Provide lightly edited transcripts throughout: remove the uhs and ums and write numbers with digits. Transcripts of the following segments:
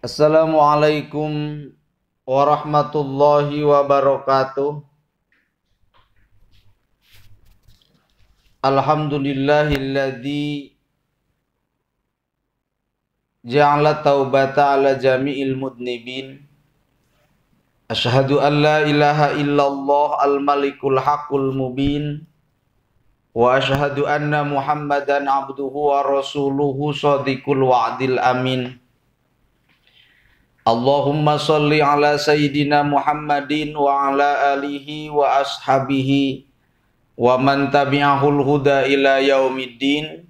Assalamualaikum warahmatullahi wabarakatuh. Alhamdulillahilladzi ja'ala taubata ala jami'il mudnibin. Asyhadu an la ilaha illallah al-malikul haqqul mubin. Wa asyhadu anna Muhammadan abduhu wa rasuluhu shadiqul wa'dil amin. Allahumma sholli ala sayyidina Muhammadin wa ala alihi wa ashabihi wa man tabi'ahul huda ila yaumiddin.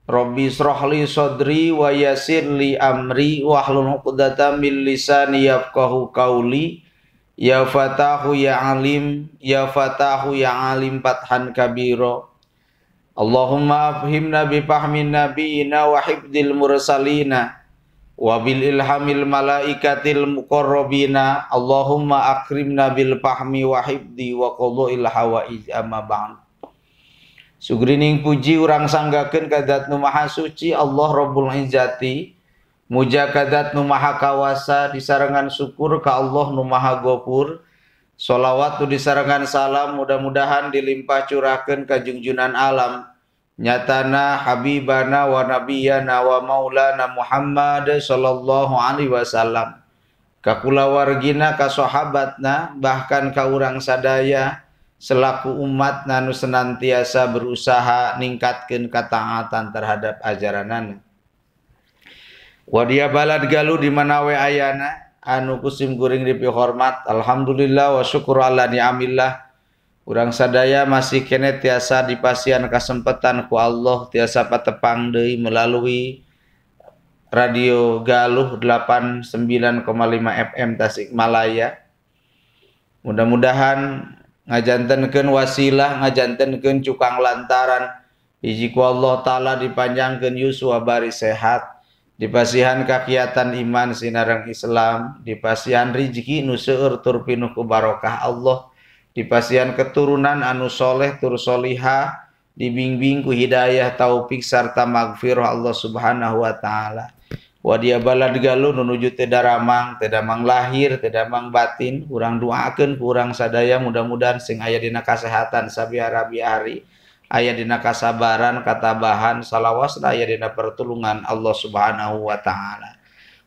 Rabbi shrahli sadri wa yassir li amri wa hlul 'uqdatam min lisani yafqahu qawli. Ya Fatahu ya Alim, ya Fatahu ya Alim fathan kabira. Allahumma afhimna bi fahmin nabiyina wa hifdzil mursalina wa bil ilhamil malaikatil muqarrabina. Allahumma akrimna bil fahmi wa hifdi wa qadha'il hawaij amma ba'd. Sugrining puji urang sanggakeun ka Zat nu Maha Suci Allah Rabbul Izzati, muja ka Zat nu Maha Kawasa, disarengan syukur ka Allah nu Maha Ghafur. Sholawat tu disarengan salam mudah-mudahan dilimpah curahkeun ka junjunan alam nyatana habibana wa nabiyana wa maulana Muhammad sallallahu alaihi wasallam, ka kulawargina, ka sahabatna, bahkan ka urang sadaya selaku umat nanu senantiasa berusaha ningkatkeun kataatan terhadap ajaranana. Wadia balad galuh di mana we ayana anu kusim guring dipi hormat. Alhamdulillah wa syukur ala ni'amillah. Urang sadaya masih kene tiasa dipasian kesempatan ku Allah tiasa patepang deui melalui Radio Galuh 89,5 FM Tasikmalaya. Mudah-mudahan ngajantenkeun wasilah, ngajantenkeun cukang lantaran hiji ku Allah taala dipanjangkeun yuswa bari sehat, dipasihan kakiatan iman sinareng Islam, dipasihan rizki nu seueur tur pinuh ku barokah Allah, dipasihan keturunan anu soleh tur soliha, dibimbing ku hidayah taufik sarta magfirah Allah Subhanahu wa taala. Wadia balad galuh nunuju teu daramang, teu damang lahir, teu damang batin, urang doakeun ku urang sadaya mudah-mudahan sing aya dina kasehatan sabiara-biari, aya dina kasabaran, katabahan, salawasna aya dina pertulungan Allah Subhanahu wa taala.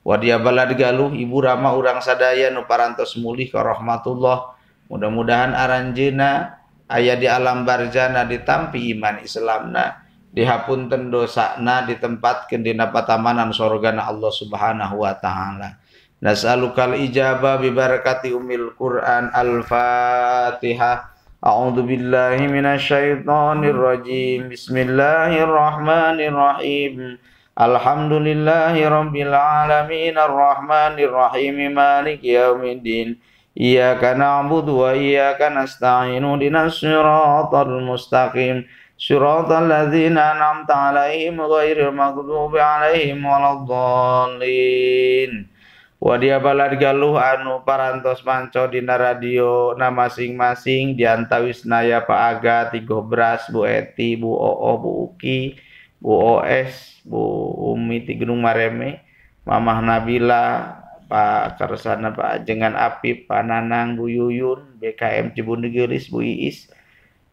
Wadia balad galuh ibu rama urang sadaya nu parantos mulih ka rahmatullah. Mudah-mudahan aranjeuna aya di alam barzana ditampi iman Islamna, dihapunten dosana, ditempatkeun dina patamanan sorgana Allah Subhanahu wa taala. Nas'alukal ijabah bi barakati ummil Qur'an. Al-Fatihah. A'udzu billahi minasyaitonir rajim. Bismillahirrahmanirrahim. Alhamdulillahi rabbil alamin arrahmanir rahim maliki yaumiddin. Iyyaka na'budu wa iyyaka nasta'in ihdinas siratal mustaqim siratal ladzina an'amta 'alaihim ghairil maghdubi 'alaihim waladdallin. Wadia balad galuh anu parantos manco dina radio na masing-masing diantawisnaya Pak Aga, Tigo Bras, Bu Eti, Bu Oo, Bu Uki, Bu OS, Bu Umi ti Gunung Mareme, Mamah Nabila, Pak Karsana, Pak Ajengan Apip, Pak Nanang, Bu Yuyun, BKM Cibuntu Geulis, Bu Iis,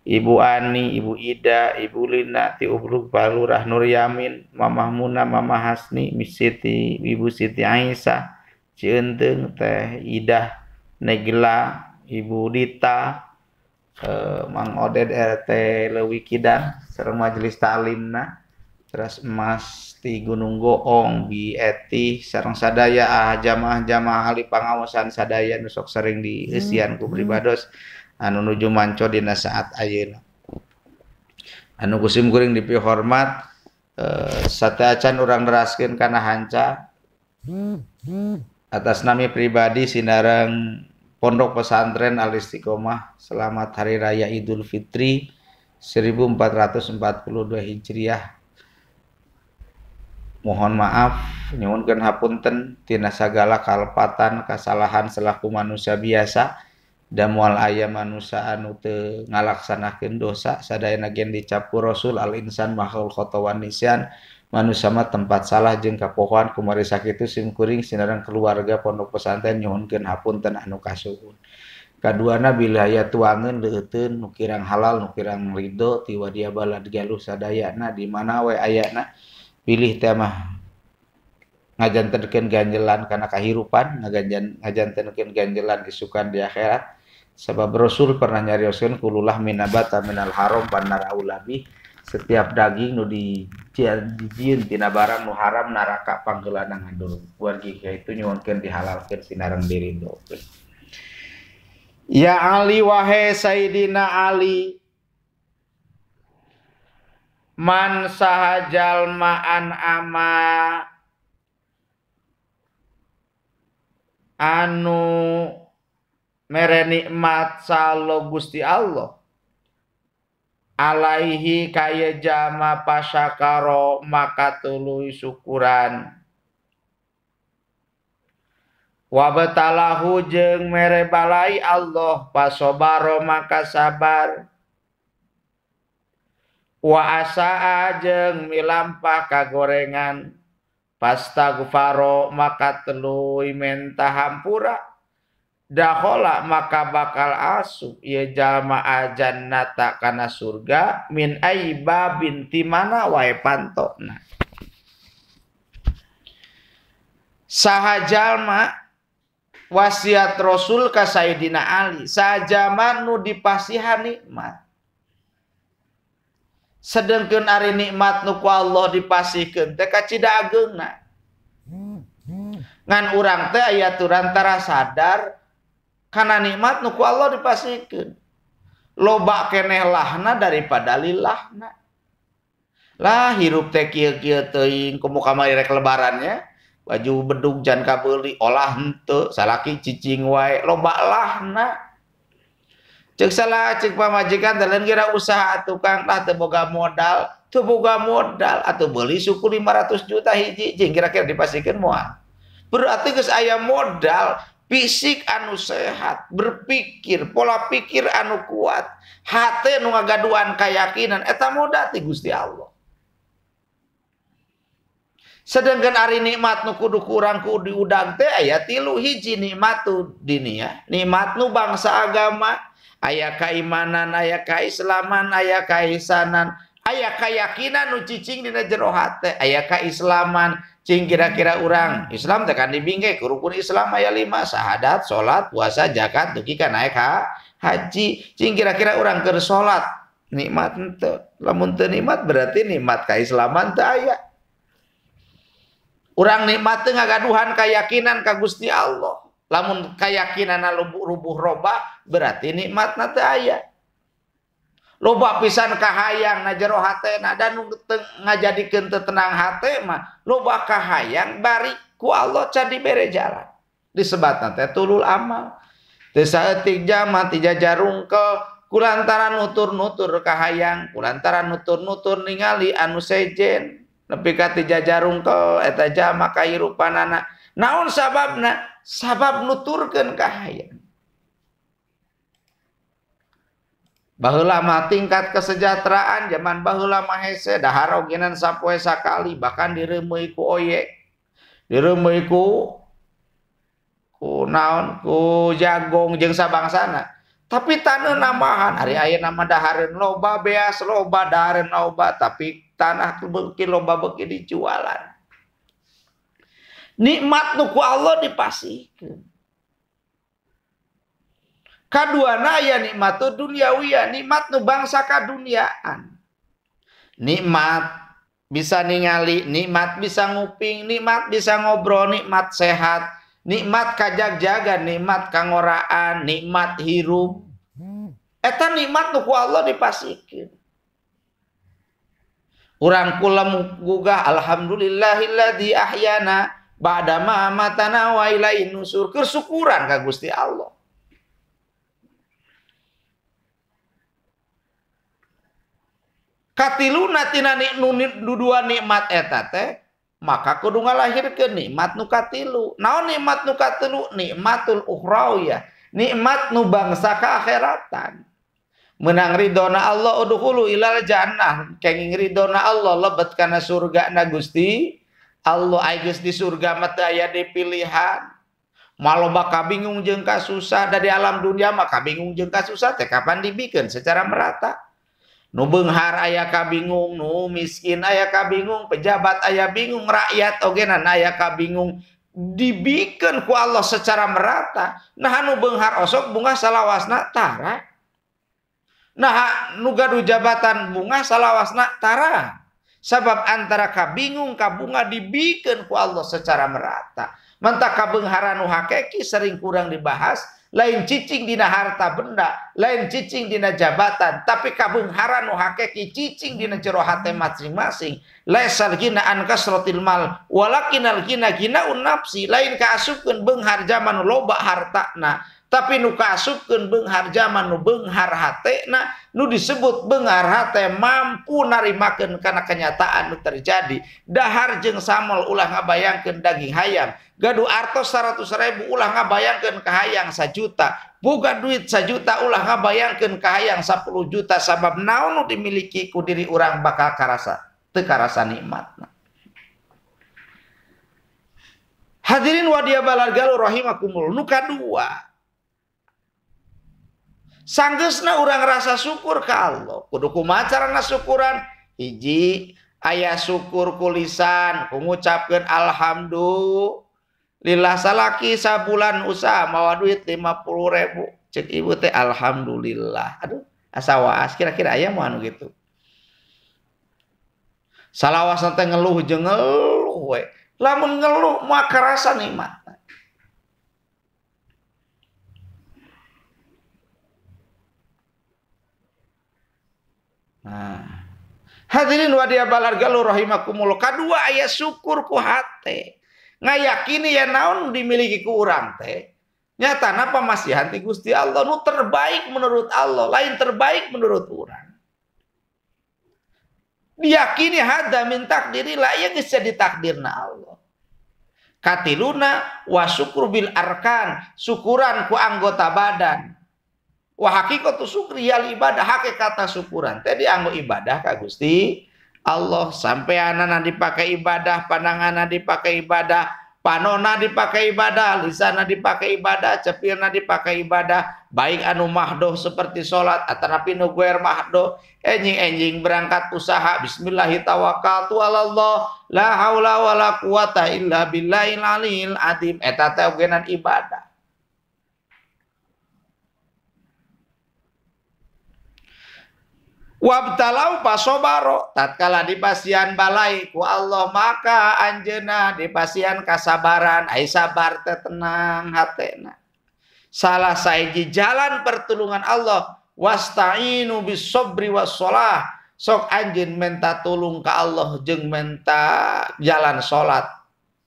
Ibu Ani, Ibu Ida, Ibu Lina, Ti Ubruk, Pak Lurah Nur Yamin, Mamah Muna, Mamah Hasni, Miss Siti, Ibu Siti Aisyah, Cienteng, Teh Idah Negla, Ibu Dita, Mang Oded RT Leuwi Kidang, sareng majelis taklimna, terus Emas ti Gunung Goong, Bi Eti, sareng sadaya jamaah-jamaah ahli pangaosan sadaya nu sok sering dieusian ku pribados anu nuju manco dina saat ayeuna. Anu kusim kuring dipi hormat, sateacan urang neraskeun kana hanca atas nami pribadi sinareng Pondok Pesantren Al Istiqomah, selamat Hari Raya Idul Fitri 1442 Hijriah. Mohon maaf, nyuwunkeun hapunten tina sagala kalepatan, kasalahan selaku manusia biasa. da moal aya manusia anu teu ngalaksanakeun dosa sadayana gen dicap ku Rasul al insan mahul khotawan nisyan manusia mah tempat salah jeung kapohoan kumari sakitu simkuring sinareng keluarga pondok pesantren nyuhunkeun hapunten anu kasuhun. Kaduana bila aya tuangeun leuteun nu kirang halal nu kirang ridho ti wadia balad galuh sadayana di mana we ayana pilih teh mah ngajantenkeun ganjelan kana kahirupan ngajantenkeun ganjelan isukan di akhirat. Sebab Rasul pernah nyarioskeun kululah minabata minal haram panar aulabi setiap daging nu dijieun tina barang nu haram naraka panggeulana ngandung. Wargi itu nyuwunkeun dihalalkeun sinareng dirindokeun. Ya Ali wahai Sayyidina Ali man sahajal ma'an ama anu mere nikmat salo Gusti Allah alaihi kaya jama pasyakaro maka tuluy syukuran wabatalahu jeung mere balai Allah pasobaro maka sabar wa asaa jeung milampah kagorengan pastagfaro maka tuluy menta hampura dakhola maka bakal asup ieu jalma jannata kana surga min aiba binti mana wae pantona. Saha jalma wasiat Rasul ka Sayyidina Ali sajaman nu dipasihan nikmat sedengkeun ari nikmat nu ku Allah dipasihkeun teh kacida ageungna ngan urang teh aya aturan tara sadar kana nikmat nu ku Allah dipasihkeun loba keneh lahna daripada lillahna. Lah hirup teh kieu-kieu teuing kumu kamari rek lebarannya baju bedug jan kabeuli olah henteu salaki cicing wae loba lahna. Ceuk salah ceuk pamajikan teh kira usaha tukang tah teu boga modal atuh beuli suku 500 juta hiji jeung kira-kira dipasihkeun moal. Berarti geus aya modal fisik anu sehat, berpikir, pola pikir anu kuat, hate nu ngagaduhan keyakinan, eta modal ti Gusti Allah. Sedangkan ari nikmat nu kudu kurang kudu diudang teh aya 3 hiji nikmat tu dinia, nikmat nu bangsa agama, aya keimanan, aya keislaman, aya kaisanan, aya keyakinan nu cicing dina jero hate, aya keislaman. Cing kira-kira urang Islam tekan dibingke rukun Islam aya 5 syahadat, salat, puasa, zakat, dugi ka naik haji. Cing kira-kira urang keur salat nikmat henteu. Lamun teu nikmat berarti nikmat kaislaman teu aya. Urang nikmat teu ngagaduhan keyakinan ka Gusti Allah. Lamun keyakinanna rubuh roba berarti nikmatna teu aya. Loba pisan kahayang na jero hatena dan ngajadikeun teu tenang hate mah loba kahayang bari ku Allah can dibere jalan disebutna teh tulul amal teu saeutik jama ti jajarungkel kulantaran nutur-nutur kahayang kulantaran nutur-nutur ningali anu sejen nepi ka ti jajarungkel eta jama kahirupanana naon sababna sabab nuturkeun kahayang. Baheula mah tingkat kesejahteraan zaman baheula mah hese dahar ogenan sapoe sakali bahkan direumeuy ku oyek direumeuy ku naon ku jagong jeung sabangsana tapi taneuh nambahan ari ayeuna mah dahareun loba beas loba dahareun loba tapi tanah beuki loba beuki dijualan nikmat nu ku Allah dipasihkeun. Kaduana aya nikmat tu duniawiyah, nikmat nu bangsa kaduniaan. Nikmat bisa ningali, nikmat bisa nguping, nikmat bisa ngobrol, nikmat sehat, nikmat kajag-jaga, nikmat kangoraan, nikmat hirup. Eta nikmat nu ku Allah dipasihkeun. Urang kula gugah alhamdulillahilladzi ahyana ba'da ma amatana wa ilaihin nusur. Kesyukuran ka Gusti Allah. Katiluna tina dua nikmat eta teh maka kudu ngalahirkeun nikmat nu katilu. Naon nikmat nu katilu? Nikmatul ukhrawiyah, nikmat nu bangsa keakhiratan. Menang ridona Allah udkhulu ilal jannah, kenging ridona Allah lebet kana surga na Gusti Allah. Geus di surga mah teu aya dipilihan. Maloba kabingung jeung kasusah dari alam dunia mah kabingung jeung kasusah teh kapan dibikeun secara merata. Nu beunghar aya kabingung, nu miskin aya kabingung, pejabat aya bingung, rakyat ogenan aya kabingung, dibikeun ku Allah secara merata. Nah nu beunghar osok bunga salawasna tara. Nah nu gaduh jabatan bunga salawasna tara. Sabab antara kabingung kabunga dibikeun ku Allah secara merata. Mantap kabeungharan nu hakiki sering kurang dibahas, lain cicing dina harta benda, lain cicing dina jabatan, tapi kabeungharan nu hakiki cicing dina jero hate masing-masing. Laisal ghina an kasratil mal, walakinal ghina ghinaun nafsi. Lain kaasupkeun beunghar zaman nu loba hartana, tapi nu kaasupkeun beunghar zaman nu beunghar hatena, nu disebut beunghar hate mampu narimakeun kana kenyataan nu terjadi. Dahar jeung samel ulah ngabayangkeun daging hayam, gaduh artos 100.000 ulah ngabayangkeun ka hayang 1 juta, boga duit 1 juta ulah ngabayangkeun ka hayang 10 juta. Sabab naon nu dimiliki ku diri urang bakal karasa teu karasa nikmatna. Hadirin wa dia balargalu rahimakumullah. Nu kadua, sanggeusna urang rasa syukur ka Allah, kudu kumaha carana syukuran? Hiji, aya syukur kulisan, ngucapkeun alhamdulillah. Salaki sabulan usaha mawa duit 50.000, cek ibu teh alhamdulillah. Aduh, asa waas kira-kira aya moal anu gitu. Salawasan teh ngeluh jeung ngeluh we. Lamun ngeluh mah karasa nikmat. Nah, hadirin wa dia balargalu rahimakumullah. Kadua aya syukur ku hate, ngayakini ya naon dimiliki ku urang teh nyatana pamasihan ti Gusti Allah nu terbaik menurut Allah, lain terbaik menurut urang. Diyakini hada min takdirillah, ya geus jadi takdirna Allah. Katiluna wa syukru bil arkan, syukuran ku anggota badan. Wa hakikatu syukri yal ibadah, hakikatna syukuran teh dianggo ibadah ka Gusti Allah. Sampeanana dipakai ibadah, pandanganna dipakai ibadah, panona dipakai ibadah, lisanna dipakai ibadah, cepirna dipakai ibadah, baik anu mahdoh seperti salat atanapi nu guer mahdoh. Enjing-enjing berangkat usaha, bismillahi tawakkaltu 'alallah, la haula wala quwata illa billahil aliyil azim. Eta teh ogenan ibadah. Wabtalau pasobaro, tatkala dipasian balai ku Allah maka anjeuna dipasian kasabaran. Ai sabar teh tenang hatena. Salah saiji jalan pertulungan Allah, wasta'inu bis sabri was shalah. Sok anjeun menta tulung ka Allah jeung menta jalan salat,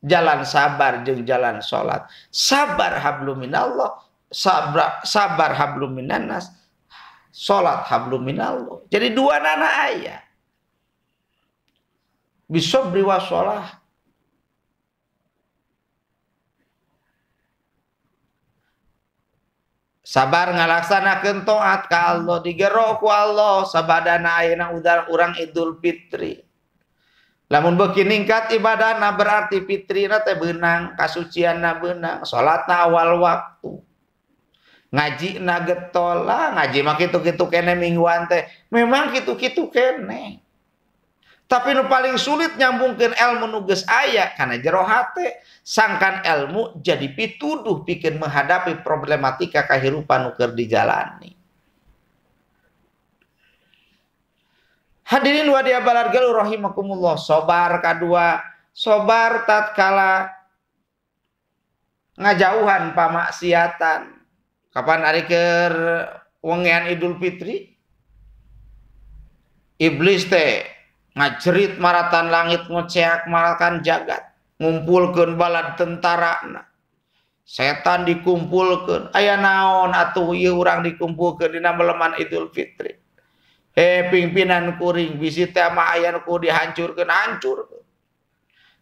jalan sabar jeung jalan salat. Sabar hablum minallah, sabar hablum minannas. Salat hablum minallah. Jadi dua nana aya. Bisabri wassalah. Sabar ngalaksanakeun taat ka Allah, digero ku Allah sabadana ayeuna urang Idul Fitri. Lamun beuki ningkat ibadahna berarti fitrina teh beunang, kasucianna beunang, salatna awal waktu. Ngaji na getol lah, ngaji mah kitu-kitu kene mingguan teh memang kitu-kitu kene. Tapi nu paling sulit nyambungkeun ilmu nu geus aya kana jero hate, sangkan ilmu jadi pituduh pikeun menghadapi problematika kahirupan nu keur dijalani. Hadirin wa dia balargalu rahimakumullah. Sabar kadua, sabar tatkala ngajauhan pamaksiatan. Kapan ari keur wengean Idul Fitri? Iblis teh ngajerit maratan langit, ngoceak maratan jagat, ngumpulkeun balad tentarana. Setan dikumpulkeun. Aya naon atuh ieu urang dikumpulkeun dina meleman Idul Fitri? Pimpinan kuring bisi teh mah aya nu dihancurkeun, hancurkeun.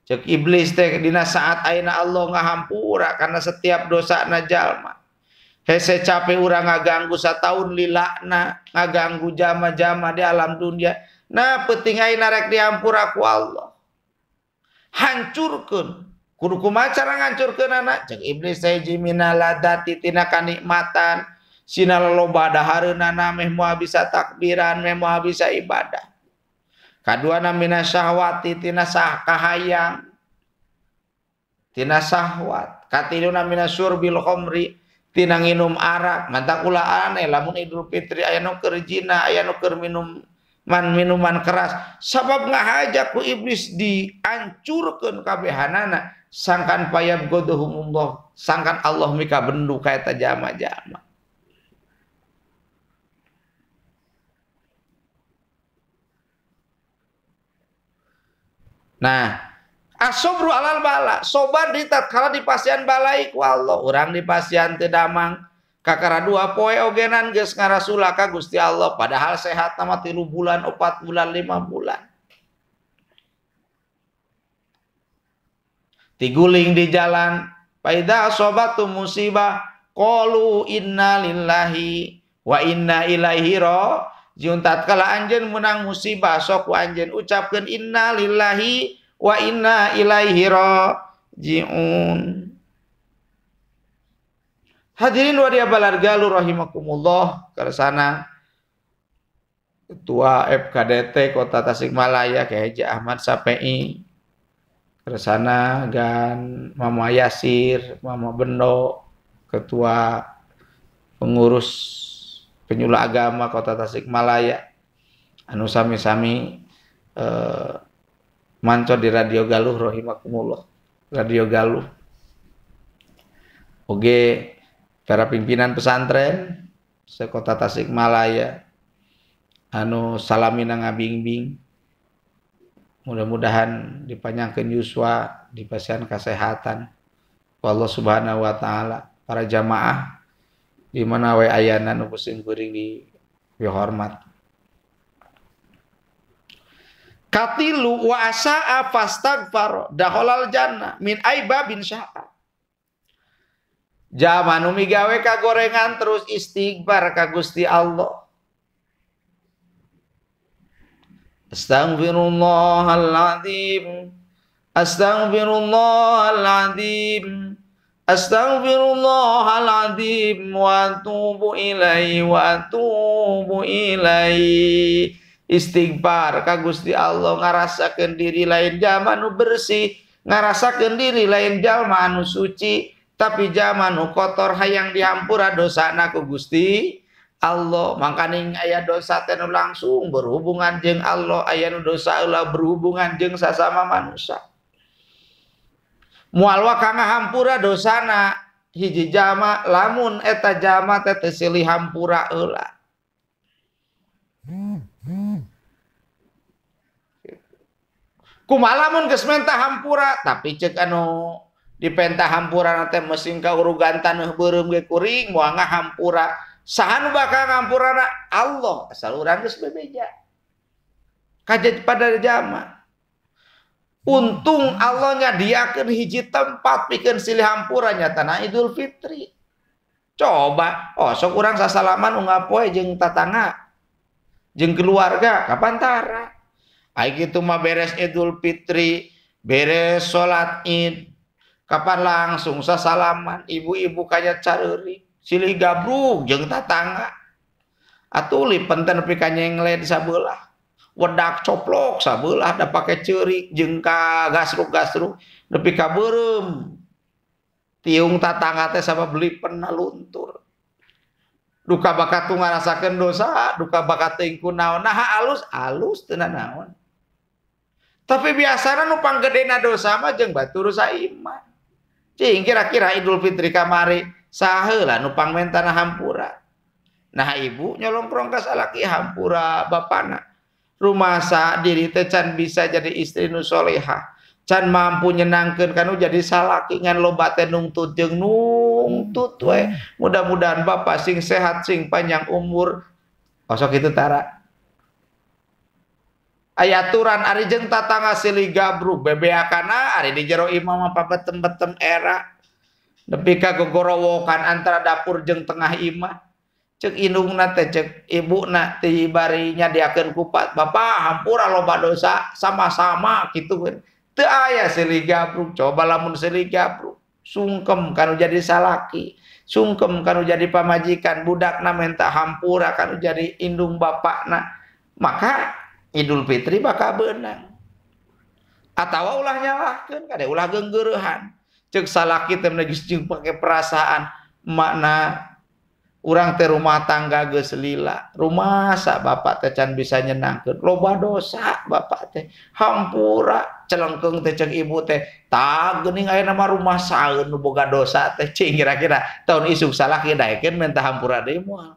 Cek iblis teh dina saat ayeuna Allah ngahampura karena setiap dosana jalma. Hese capek urang ngaganggu satahun lilakna, ngaganggu jama-jama di alam dunia. Nah penting ayeuna rek diampura ku Allah. Hancurkeun. Kudu kumaha cara ngancurkeun anak? Cek iblis saiji minaladati tina kanikmatan. Sina loba dahareunana meh moal bisa takbiran, meh moal bisa ibadah. Kaduana minasyahwati tina kahayang. Tina syahwat. Katiluna minasyurbil khamri tina nginum arak. Mantap ulah aneh lamun Idul Fitri aya nu keur zina, aya nu keur minuman keras. Sabab ngahaja ku iblis dihancurkeun kabehanana. Sangkan payab godohumullah. Sangkan Allah mika bendu ka eta jama-jama. Nah, asobru alal bala, sobar di tatkala dipasian balai ku Allah, urang dipasian teu damang, kakara 2 poe ogenan geus ngarasula ka Gusti Allah, padahal sehat nama 3 bulan, 4 bulan, 5 bulan. Tiguling di jalan, paida asobatu musibah, qalu inna lillahi wa inna ilaihi rajiun. Tatkala anjeun menang musibah, sok anjeun ucapkeun inna lillahi wa inna ilaihi rajiun. Hadirin wa dia balargalu rahimakumullah, kersana Ketua FKDT Kota Tasikmalaya Kiai Haji Ahmad Sapei, kersana gan Mama Yasir, Mama Bendo, Ketua Pengurus Penyuluh Agama Kota Tasikmalaya, anu sami-sami manco di Radio Galuh rahimakumullah. Radio Galuh. Oge para pimpinan pesantren sekota Tasikmalaya anu salamina ngabingbing. Mudah-mudahan dipanjangkeun yuswa, dipasihan kesehatan. Allah Subhanahu wa taala. Para jamaah di mana we ayana nu pusing kuring di hormat. Katilu wa asa'a fastaghfar dakhalal jannah min aibabin sya'a. Jaman nu migawe kagorengan terus istighfar ka Gusti Allah. Astaghfirullahaladzim, astaghfirullahaladzim, astaghfirullahaladzim wa atubu ilaihi wa atubu ilaihi. Istighfar ka Gusti Allah, ngarasakeun diri lain jalma nu bersih, ngarasakeun diri lain jalma anu suci, tapi jalma nu kotor hayang dihampura dosana ku Gusti Allah. Mangkaning aya dosa teh nu langsung berhubungan jeung Allah, aya nu dosa ulah berhubungan jeung sasama manusia. Moal wa ka ngahampura dosana hiji jalma lamun eta jalma teh teu silih hampura heula. Kumaha lamun geus menta hampura tapi ceuk anu dipenta hampura teh mesin kaurugan taneuh beureum ge kuring moal ngahampura. Saha nu bakal ngahampurana? Allah. Asal urang geus bebeja. Kajet pada jama. Untung Allah nyadiakeun hiji tempat pikeun silih hampura nyatana Idul Fitri. Coba, sok urang sasalaman unggal poe jeung tatangga, jeung keluarga kapantara. Ai kitu mah beres Idul Fitri, beres salat Id, kapan langsung sasalaman, ibu-ibu kaya careurik, silih gabrug jeung tatangga. Atuh lipenten nepi ka nyenglen sabelah. Wedak coplok sabelah da pake ceurik jeung ka gasruk-gasruk nepi ka beureum. Tiung tatangga teh sabab lipen luntur. Duka bakat tu ngarasakeun dosa, duka bakat teuing kunaon. Nah alus teu naon. Tapi biasana nu panggedena dosa mah jeung batur saiman. Cing kira-kira Idul Fitri kamari saheula nu pangmentana hampura. Nah ibu nyolongkrong ka salaki hampura bapana. Rumasa diri teh can bisa jadi istri nu solehah. Can mampu nyenangkeun kanu jadi salaki ngan loba teh nungtut jeung nungtut we. Mudah-mudahan bapak sing sehat sing panjang umur. Osok kitu tara. Ayaturan ari jeung tatangga silih gabrug bebeakana ari di jero imam apa betem-betem era. Nepi ka gogorowokan antara dapur jeung tengah imah. Cek indungna teh cek ibuna teh bari nyadiakeun kupat. Bapak hampura loba dosa sama-sama kitu kan. Teu aya silih gabruk. Coba lamun silih gabruk. Sungkem kanu jadi salaki. Sungkem kanu jadi pamajikan. Budakna minta hampura kanu jadi indung bapakna. Maka Idul Fitri bakal beunang. Atawa ulah nyalahkeun kade ulah geunggeurehan. Cek salaki teh geus jeung pake perasaan makna urang teh rumah tangga geus lila. Rumasa bapak teh can bisa nyenangkeun. Loba dosa bapak teh. Hampura celengkeung teh cek ibu teh. Tah geuning aya nama rumah saeun nu boga dosa teh cing kira-kira tahun isuk salaki daekeun minta hampura deui moal.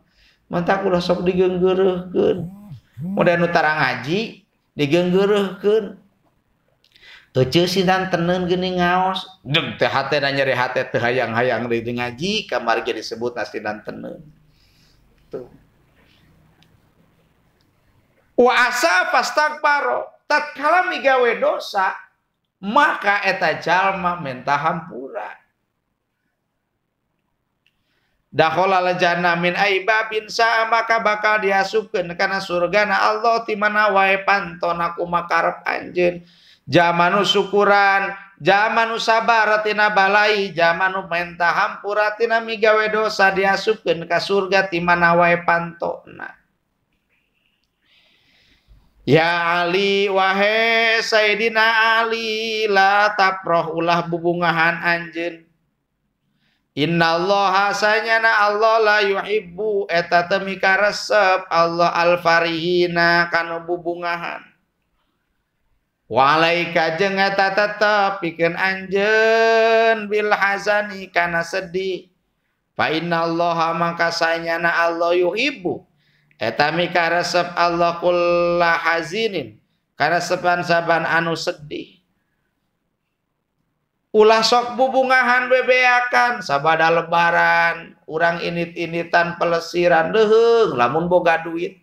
Mentak ulah sok digeunggeureukkeun. Moda nu tara ngaji digeunggeureukkeun. Ece sidan tenen geuning ngaos. Jeung teh hatena nyeri hate teu hayang-hayang deui ngaji kamari ge disebutna sidan tenen. Tuh. Wa asa fastaghfaro, tatkala migawe dosa maka eta jalma minta hampura. Dakhala al-jannah min aibabin sa maka bakal diasupkeun kana surgana Allah ti mana wae pantona kumakarep anjeun. Jamanu syukuran, jamanu sabar tina balai, jamanu minta hampura tina migawe dosa diasupkeun ka surga ti mana wae pantona. Ya Ali wahe Sayyidina Ali la taproh ulah bubungahan anjeun. Innallaha sanyana Allah la yuhibbu eta teu mikaresep Allah al-farihina kana bubungahan. Walaika jeung eta tetep pikeun anjeun bil hazani kana sedih. Fa innallaha maka sanyana Allah yuhibbu eta mikaresep Allah kulla hazinin kana saban-saban anu sedih. Ulah sok bubungahan bebeakan sabada lebaran urang init-initan pelesiran deheung lamun boga duit.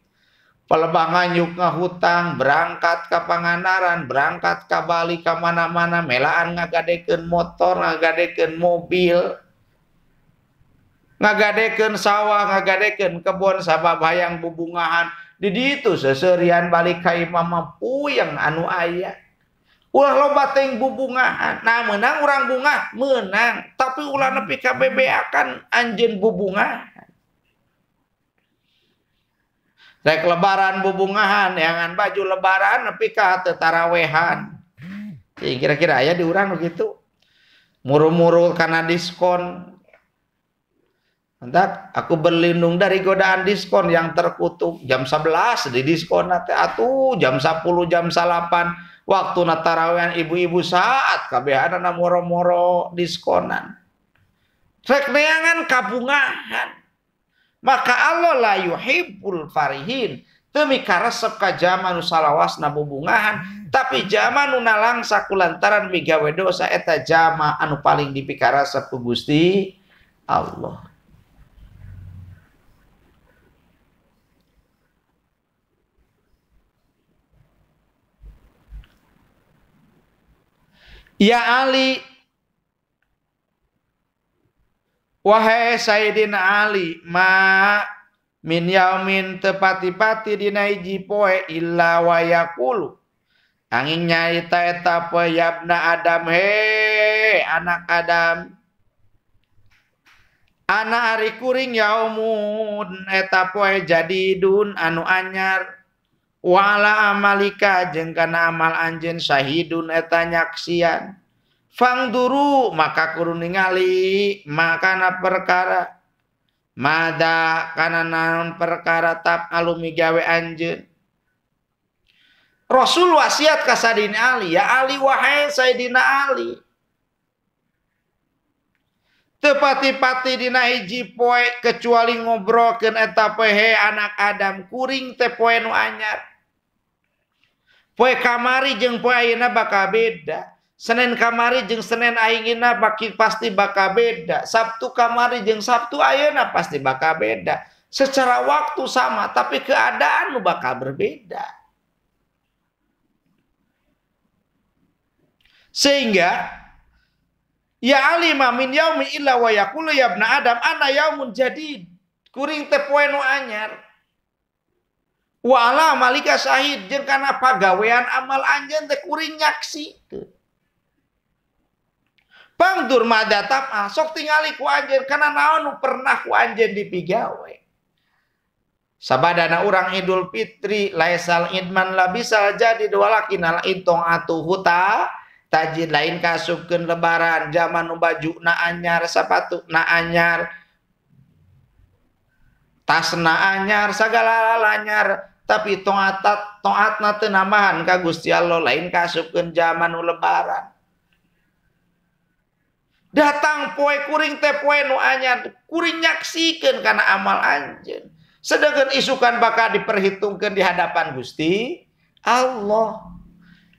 Pelebangan yuk ngahutang, berangkat ke Pangandaran, berangkat ke Bali, ke mana-mana, melaan ngagadekeun motor, ngagadekeun mobil, ngagadekeun sawah, ngagadekeun kebun, sabab hayang bubungahan. Di ditu seserian balik ka imam puyeng anu aya. Ulah loba teuing bubungahan. Nah menang urang bunga, menang. Tapi ulah nepi ka bebeakan anjeun bubungahan. Rek lebaran bubungahan, yangan baju lebaran nepi ka teu tarawehan. Kira-kira aya di urang begitu. Muru-muru karena diskon. Entak aku berlindung dari godaan diskon yang terkutuk. Jam 11 di diskon teh atuh jam 10 jam 8 waktu tarawehan ibu-ibu saat kabehanana moro-moro diskonan. Rek neangan kabungahan. Maka Allah la yuhibbul farihin. Teu mikaresep ka jamanu salawasna bubungahan, tapi jamanu nalangsa kulantaran migawe dosa eta jama anu paling dipikaresep ku Gusti Allah. Ya Ali, wahai Sayyidina Ali, ma min yaumin tepati-pati dina hiji poe illa wa yaqulu angin nyaita eta poe yabna Adam he anak Adam ana ari kuring yaumun eta poe jadidun anu anyar wala amalika jeung kana amal anjeun syahidun eta nyaksian. Fangduru maka kudu ningali makana perkara mada kana naon perkara tap alumi gawe anjeun. Rasul wasiat ka Sayyidina Ali, ya Ali wahai Sayyidina Ali. Teu pati-pati dina hiji poe kecuali ngobrolkeun eta poe he anak Adam kuring teh poe nu anyar. Poe kamari jeung poe ayeuna bakal beda. Senin kamari jeung Senin ayeuna pasti bakal beda. Sabtu kamari jeung Sabtu ayeuna pasti bakal beda. Secara waktu sama, tapi keadaan nu bakal berbeda. Sehingga Ya alima min yaumi illa wa yaqulu ya ibna Adam ana yaumun jadid. Kuring teh poe nu anyar. Wa ala malika syahid jeung kana pagawean amal anjeun teh kuring nyaksikeun. Pangdur madatap sok tingali ku anjeun kana naon nu pernah ku anjeun dipigawe. Sabadana urang Idul Fitri laisal idman labisa jadi walakinal intong atuhu ta tajid lain kasupkeun lebaran zaman nu bajuna anyar sapatuna anyar tasna anyar sagala anyar tapi toatna teu namahan ka Gusti Allah lain kasupkeun zaman nu lebaran. Datang poe kuring teh poe nu anyar kuring nyaksikeun kana amal anjeun. Sedangkan isukan bakal diperhitungkan di hadapan Gusti Allah.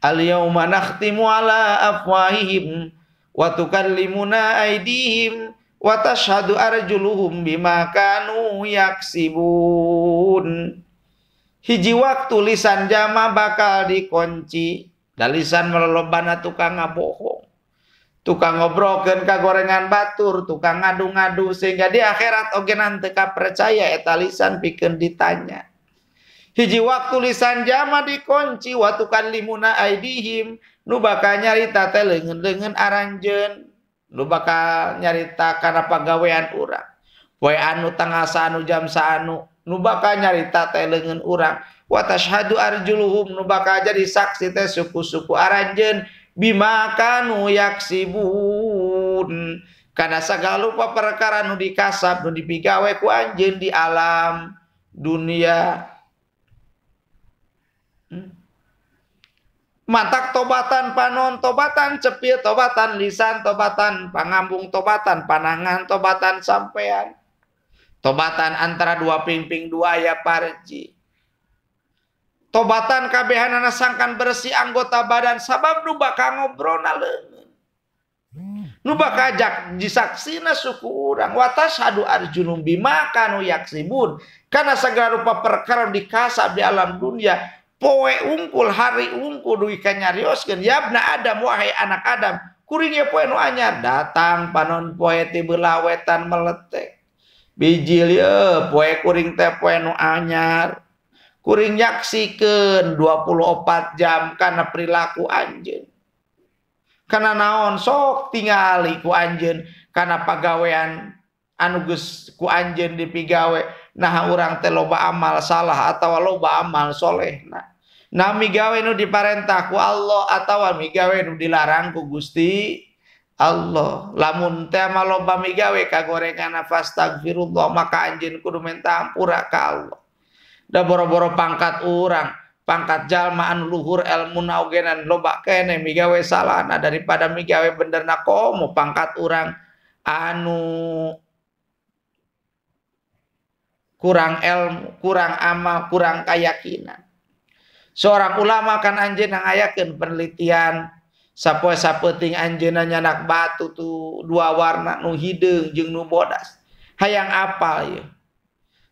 Al-yauma nakhtimu ala afwahihim wa tukallimuna aydihim wa tashhadu arjuluhum bima kanu yaksibun. Hiji waktu lisan jama bakal dikunci, da lisan melolobana tukang ngabohong. Tukang ngobrolkeun kagorengan batur, tukang ngadu-ngadu sehingga di akhirat oge nanti ka percaya eta lisan pikeun ditanya. Hiji waktu lisan jama dikunci wa tukallimuna aydihim nu bakal nyarita teh leungeun-leungeun aranjeun, nu bakal nyarita kana pagawean urang. Poe anu tanggal saanu jam saanu nu bakal nyarita teh leungeun urang. Wa tashhadu arjuluhum nu bakal jadi saksi teh suku-suku aranjeun bima kanu yaksibun kana sagala rupa perkara nu dikasab nu dipigawe ku anjeun di alam dunia. Mantak tobatan panon tobatan cepil tobatan lisan tobatan pangambung tobatan panangan tobatan sampean tobatan antara dua pingping dua ya parji. Tobatan kabehanana sangkan bersih anggota badan sabab nu bakal ngobrolna leungeun. Nu bakal jak disaksina suku urang wa tashhadu arjulum bima kanu yaksibun kana sagala rupa perkara dikasab di alam dunia poe ungkul hari ungkul duwi kanyarioskeun ya ibna Adam wahai anak Adam kuring ye poe nu anyar datang panon poe ti beulawetan meletek bijil ye poe kuring teh poe nu anyar. Kuring nyaksikeun 24 jam kana perilaku anjeun. Kana naon sok tingali ku anjeun kana pagawean anu geus ku anjeun dipigawe nah urang teh loba amal salah atawa loba amal solehna. Nah migawe nu diparentah ku Allah atawa migawe nu dilarang ku Gusti Allah. Lamun teh mah loba migawe kagorengan fastagfirullah maka anjeun kudu minta ampura ka Allah. Da boro-boro pangkat urang, pangkat jalma anu luhur elmuna ogenan loba kene migawe salahna daripada migawe benerna komo pangkat urang anu kurang ilmu, kurang amal, kurang keyakinan. Seorang ulama kan anjeun ngayakeun penelitian sapoe sapeuting anjeunna nyanak batu tu dua warna nu hideung jeung nu bodas. Hayang apal ieu.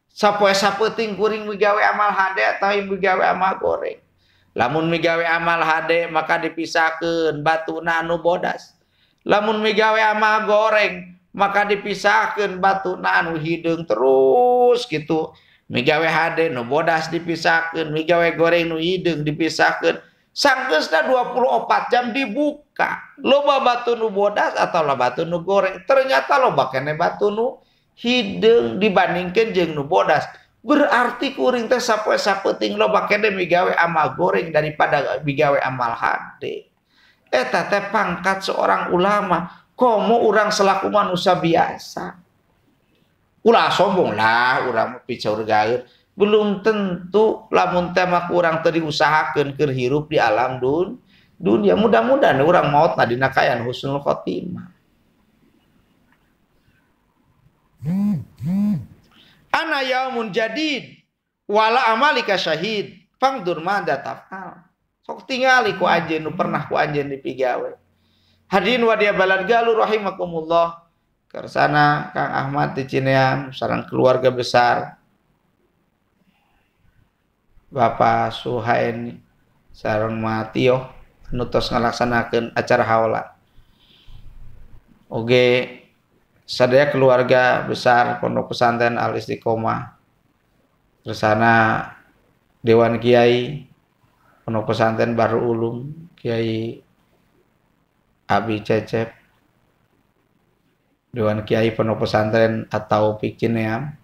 Sapoe sapeuting kuring migawe amal hade atau migawe amal goreng. Lamun migawe amal hade maka dipisahkeun batuna anu bodas. Lamun migawe amal goreng maka dipisahkeun batuna anu hideung terus gitu. Migawe hade nu bodas dipisahkeun, migawe goreng nu hideung dipisahkeun. Sanggeusna 24 jam dibuka. Loba batu nu bodas atau loba batu nu goreng. Ternyata loba kene batu nu hideung dibandingkeun jeung nu bodas. Berarti kuring teh sapoe sapeuting loba kene migawe amal goreng daripada migawe amal hade. Eta teh pangkat seorang ulama. Komo urang selaku manusia biasa. Ulah sombong lah urang picaur gaeur. Belum tentu lamun teh mah urang teu diusahakeun keur hirup di alam dunia. Mudah-mudahan urang maotna dina kaayaan husnul khotimah. Ana yaumun jadid wala amalika syahid fangdur mada tafal. Sok tingali ku anjeun nu pernah ku anjeun dipigawe. Hadirin wa dia balad galuh rahimakumullah. Kersana Kang Ahmad di Cineam sareng keluarga besar Bapak Suhaini sareng Matio nu tos ngalaksanakeun acara haula. Oge sadaya keluarga besar Pondok Pesantren Al Istiqomah bersana Dewan Kiai Pondok Pesantren Baru Ulum Kiai Abi Cecep, Dewan Kiai Pondok Pesantren atau Cineam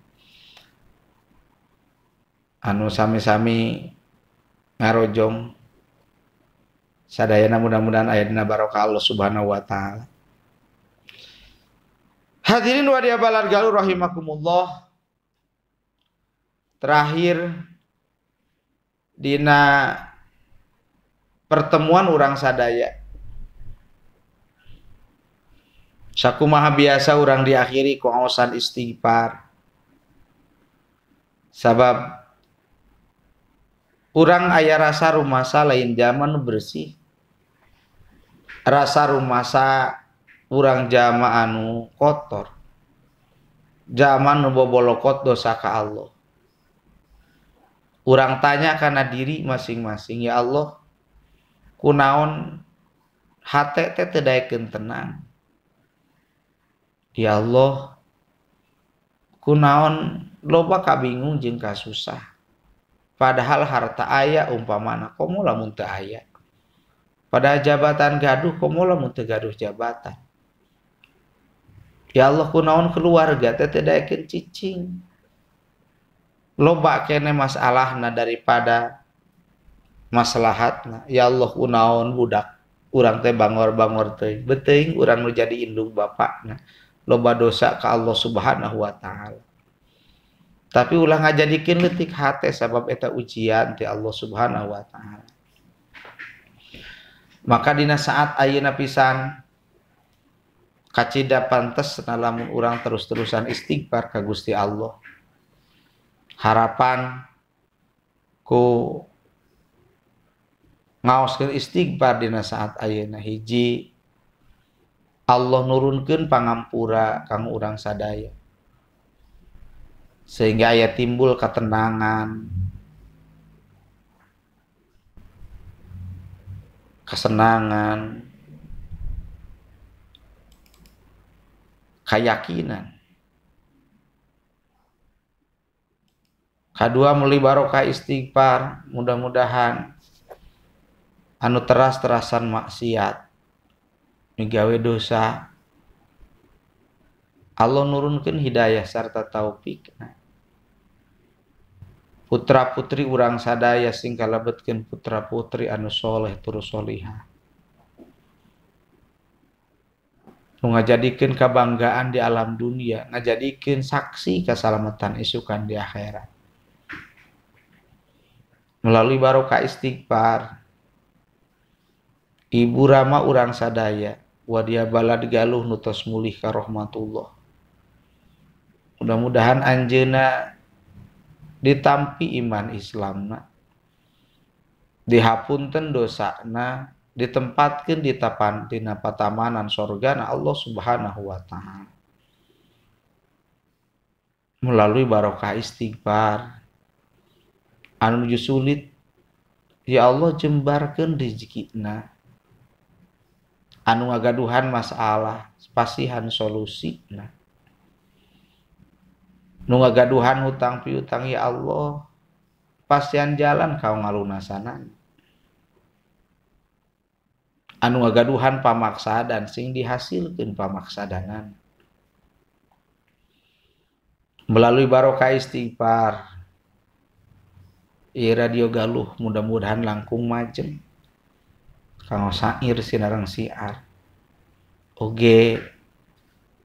anu sami-sami ngarojong sadayana mudah-mudahan aya dina barokah Allah Subhanahu wa taala. Hadirin wa diabalar galuh rahimakumullah. Terakhir dina pertemuan urang sadaya sakumaha biasa urang diakhiri ku aosan istighfar. Sabab urang aya rasa rumasa lain zaman bersih. Rasa rumasa urang jama anu kotor. Zaman nu bobolokot dosa ka Allah. Urang tanya kana diri masing-masing, ya Allah, kunaon hate teh teu daekeun tenang. Ya Allah, kunaon loba kabingung jeung kasusah. Padahal harta aya umpamana komo lamun teu aya. Pada jabatan gaduh komo lamun teu gaduh jabatan. Ya Allah, kunaon keluarga teh teu daekeun cicing. Loba kene masalahna daripada maslahatna. Ya Allah, kunaon budak urang teh bangor-bangor teh. Beuteung urang nu jadi indung bapakna. Loba dosa ka Allah Subhanahu wa taala. Tapi ulah ngajadikeun leutik hate sabab eta ujian ti Allah Subhanahu wa taala. Maka dina saat ayeuna pisan kacida pantes lamun urang terus-terusan istighfar ka Gusti Allah. Harapan ku ngaoskeun istighfar dina saat ayeuna hiji Allah nurunkeun pangampura kang urang sadaya sehingga aya timbul ketenangan, kesenangan, keyakinan. Kadua meuli barokah istighfar, mudah-mudahan anu teras-terasan maksiat migawe dosa Allah nurunkeun hidayah sarta taufik. Putra-putri urang sadaya sing kalebetkeun putra-putri anu soleh tur solihah. Nu ngajadikeun kabanggaan di alam dunia, ngajadikeun saksi kasalamatan isukan di akhirat. Melalui barokah istighfar, Ibu Rama urang sadaya, wadia balad galuh nutos mulih ka rahmatullah. Mudah-mudahan anjeuna ditampi iman Islamna, dihapunten dosana, ditempatkeun dina patamanan sorgana Allah Subhanahu wa taala. Melalui barokah istighfar, anu nuju sulit, ya Allah jembarkeun rezekina. Anu ngagaduhan masalah, pasihan solusina. Nu ngagaduhan hutang piutang, ya Allah, pasihan jalan kau ngalunasanan. Anu ngagaduhan pamaksadan sing dihasilkeun pamaksadanan. Melalui barokah istighfar, radio galuh mudah-mudahan langkung majeng kanggo sair sinareng siar. Oge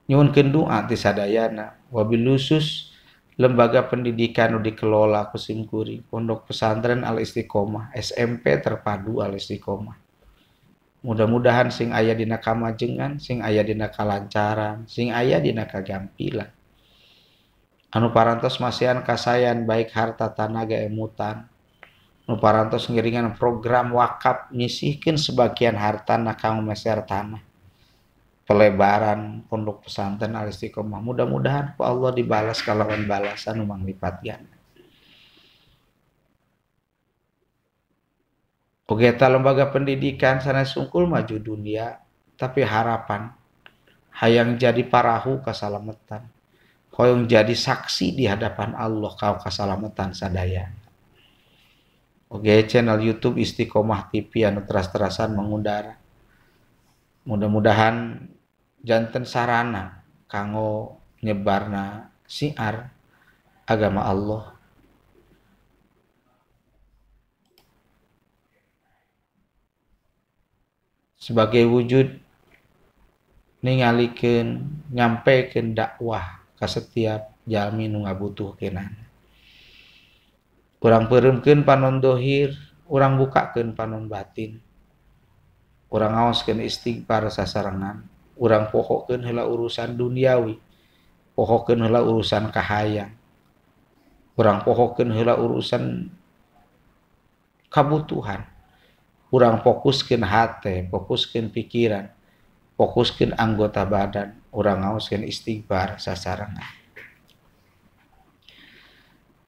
nyuwunkeun doa ti sadayana, wabil khusus lembaga pendidikan nu dikelola ku Simkuring Pondok Pesantren Al Istiqomah, SMP Terpadu Al Istiqomah. Mudah-mudahan sing aya dina kamajengan, sing aya dina kalancaran, sing aya dina kagampilan. Anu parantos masihan kasayan baik harta tanaga emutan. Nu parantos ngiringan program wakaf nyisihkeun sebagian hartana kanggo meser tanah. Pelebaran Pondok Pesantren Al Istiqomah. Mudah-mudahan ku Allah dibalas kalawan balasan nu manglipat ganda. Oge eta lembaga pendidikan sanes sungkul maju dunia, tapi harapan hayang jadi parahu kasalamatan, hoyong jadi saksi di hadapan Allah kau kasalamatan sadaya. Oke, channel YouTube Istiqomah TV anu teras-terasan mengudara. Mudah-mudahan janten sarana kanggo nyebarna siar agama Allah. Sebagai wujud ningalikeun nyampaikeun dakwah ka setiap jalmi nu ngabutuhkeunana. Urang peureumkeun panon dohir, urang bukakeun panon batin. Urang ngaoskeun istighfar sasarengan, urang pohokeun heula urusan duniawi, pohokeun heula urusan kahayang. Urang pohokeun heula urusan kabutuhan. Urang fokuskeun hate, fokuskeun pikiran, fokuskeun anggota badan, urang ngaoskeun istighfar sasarengan.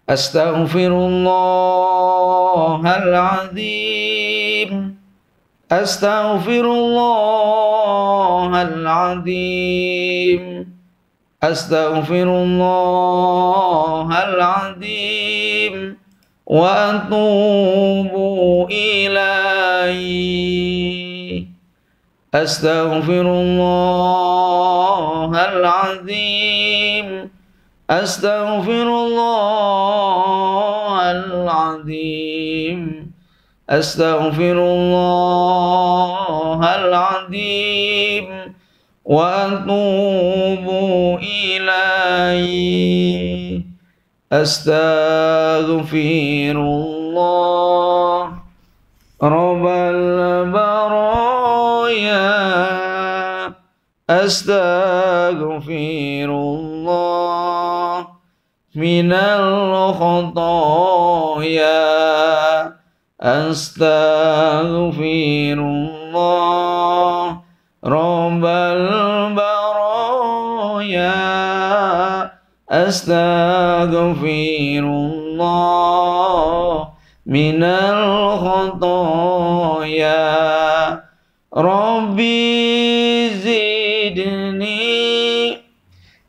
Astaghfirullahaladzim, astaghfirullahaladzim, astaghfirullahaladzim, wa atubu ilaihi. Astaghfirullahaladzim, astaghfirullahaladzim, astaghfirullahaladzim, wa atubu ilaihi. Astaghfirullah Rabbal baraya, astaghfirullah minal khotoya, astaghfirullah Rabbal baraya, astaghfirullah minal khotoya, Rabbi zidni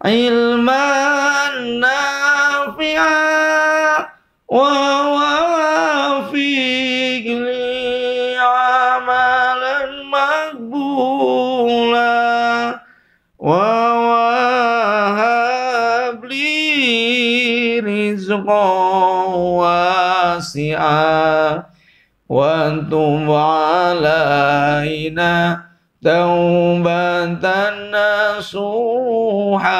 ilman nafi'a wa wafiq li amalan maqbula wa wahab li rizqan wasi'a wa tub alaina taubatan nasuha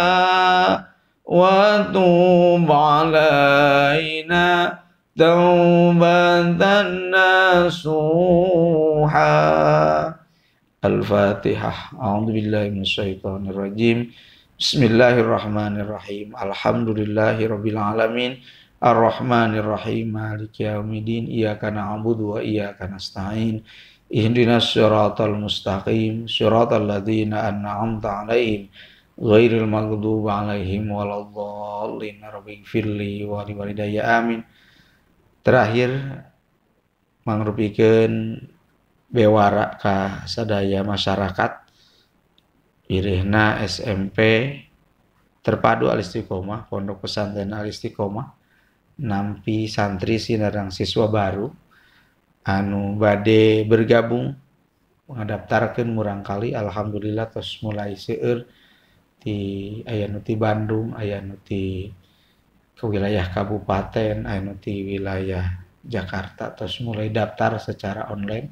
wa tub alaina taubatan nasuha. Al-Fatihah. A'udzubillahi minasyaitonirrajim. Bismillahirrahmanirrahim. Alhamdulillahirabbil alamin. Ar-Rahmanir-Rahim. Maliki yaumiddin. Iyyaka na'budu wa iyyaka nasta'in. Ihdinas siratal mustaqim, siratal ladzina an'amta 'alaihim ghairil maghdubi 'alaihim waladdallin. Rabbighfirli wa liwalidayya amin. Terakhir mangrupikeun bewara ka sadaya masyarakat irihna SMP Terpadu Al-Istiqomah, Pondok Pesantren Al-Istiqomah, nampi santri sinareng siswa baru anu bade bergabung mengadaptarkeun murangkali. Alhamdulillah tos mulai seueur ti aya nu ti Bandung, aya nu ti ke wilayah kabupaten, aya nu ti wilayah Jakarta tos mulai daftar secara online.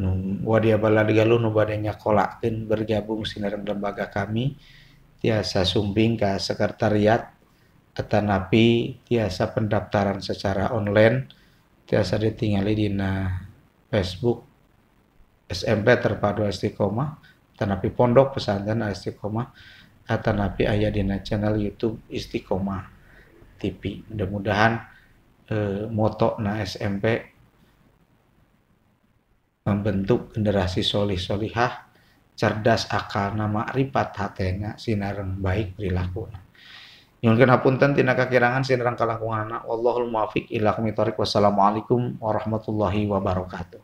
Nu wadia balad galuh nu bade nyakolakeun bergabung sinareng lembaga kami tiasa sumbing ka sekretariat atanapi tiasa pendaftaran secara online tiasa ditingali dina Facebook SMP Terpadu Al-Istiqomah, atanapi Pondok Pesantren Al-Istiqomah, atanapi aya dina channel YouTube Istiqomah TV. Mudah-mudahan moto na SMP membentuk generasi solih solihah, cerdas akalna makrifat hatena sinareng baik perilaku. Nyuhun hapunten tina kakirangan sinareng kalangkunganna. Wallahul muwaffiq ila aqwamit thoriq. Wassalamualaikum warahmatullahi wabarakatuh.